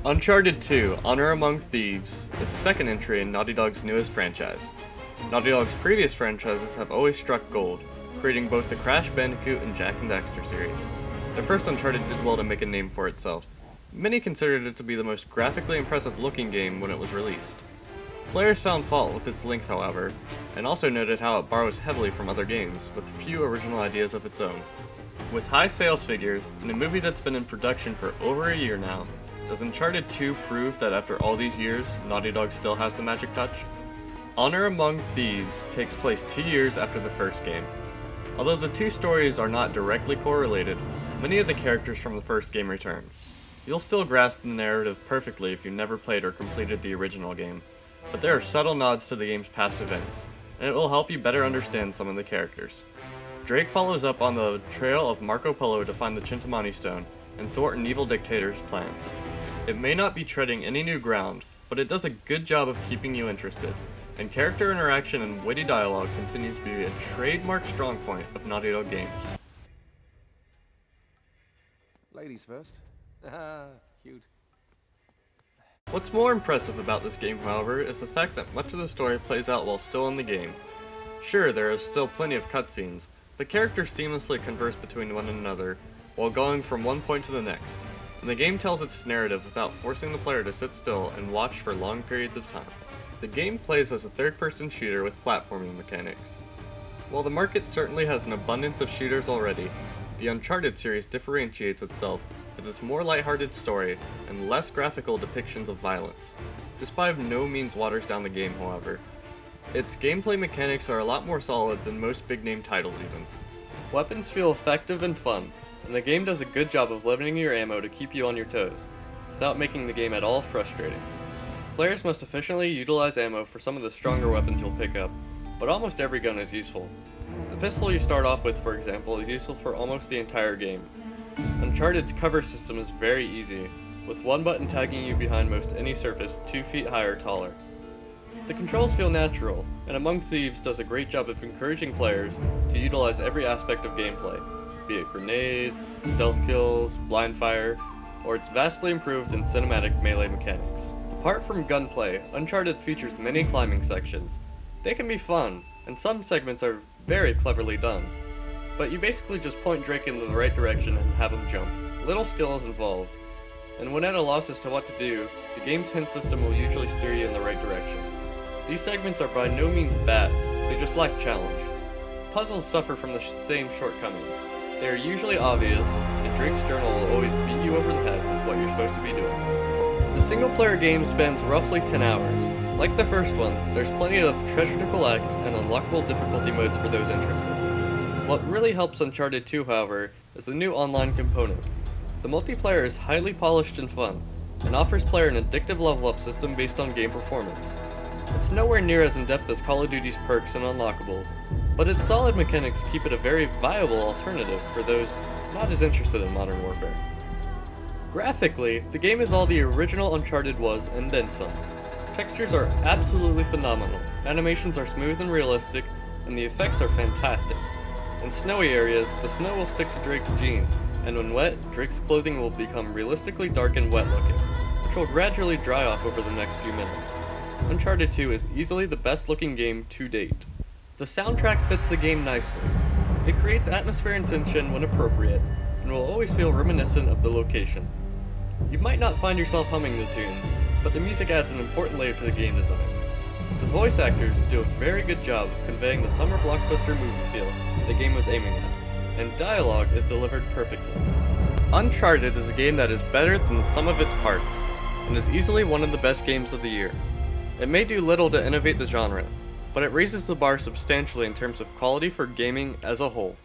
Uncharted 2: Honor Among Thieves is the second entry in Naughty Dog's newest franchise. Naughty Dog's previous franchises have always struck gold, creating both the Crash Bandicoot and Jak and Daxter series. The first Uncharted did well to make a name for itself. Many considered it to be the most graphically impressive looking game when it was released. Players found fault with its length, however, and also noted how it borrows heavily from other games, with few original ideas of its own. With high sales figures, and a movie that's been in production for over a year now, does Uncharted 2 prove that after all these years, Naughty Dog still has the magic touch? Honor Among Thieves takes place 2 years after the first game. Although the two stories are not directly correlated, many of the characters from the first game return. You'll still grasp the narrative perfectly if you never played or completed the original game, but there are subtle nods to the game's past events, and it will help you better understand some of the characters. Drake follows up on the trail of Marco Polo to find the Chintamani Stone, and thwart an evil dictator's plans. It may not be treading any new ground, but it does a good job of keeping you interested, and character interaction and witty dialogue continues to be a trademark strong point of Naughty Dog games. Ladies first. Cute. What's more impressive about this game, however, is the fact that much of the story plays out while still in the game. Sure, there is still plenty of cutscenes, but characters seamlessly converse between one another while going from one point to the next, and the game tells its narrative without forcing the player to sit still and watch for long periods of time. The game plays as a third-person shooter with platforming mechanics. While the market certainly has an abundance of shooters already, the Uncharted series differentiates itself with its more lighthearted story and less graphical depictions of violence. This by no means waters down the game, however. Its gameplay mechanics are a lot more solid than most big-name titles even. Weapons feel effective and fun, and the game does a good job of limiting your ammo to keep you on your toes, without making the game at all frustrating. Players must efficiently utilize ammo for some of the stronger weapons you'll pick up, but almost every gun is useful. The pistol you start off with, for example, is useful for almost the entire game. Uncharted's cover system is very easy, with one button tagging you behind most any surface 2 feet high or taller. The controls feel natural, and Among Thieves does a great job of encouraging players to utilize every aspect of gameplay, be it grenades, stealth kills, blind fire, or its vastly improved and cinematic melee mechanics. Apart from gunplay, Uncharted features many climbing sections. They can be fun, and some segments are very cleverly done, but you basically just point Drake in the right direction and have him jump. Little skill is involved, and when at a loss as to what to do, the game's hint system will usually steer you in the right direction. These segments are by no means bad, they just lack challenge. Puzzles suffer from the same shortcoming. They are usually obvious, and Drake's journal will always beat you over the head with what you're supposed to be doing. The single-player game spans roughly 10 hours. Like the first one, there's plenty of treasure to collect and unlockable difficulty modes for those interested. What really helps Uncharted 2, however, is the new online component. The multiplayer is highly polished and fun, and offers player an addictive level-up system based on game performance. It's nowhere near as in-depth as Call of Duty's perks and unlockables, but its solid mechanics keep it a very viable alternative for those not as interested in Modern Warfare. Graphically, the game is all the original Uncharted was, and then some. Textures are absolutely phenomenal, animations are smooth and realistic, and the effects are fantastic. In snowy areas, the snow will stick to Drake's jeans, and when wet, Drake's clothing will become realistically dark and wet looking, which will gradually dry off over the next few minutes. Uncharted 2 is easily the best looking game to date. The soundtrack fits the game nicely. It creates atmosphere and tension when appropriate, and will always feel reminiscent of the location. You might not find yourself humming the tunes, but the music adds an important layer to the game design. The voice actors do a very good job of conveying the summer blockbuster movie feel the game was aiming at, and dialogue is delivered perfectly. Uncharted is a game that is better than the sum of its parts, and is easily one of the best games of the year. It may do little to innovate the genre, but it raises the bar substantially in terms of quality for gaming as a whole.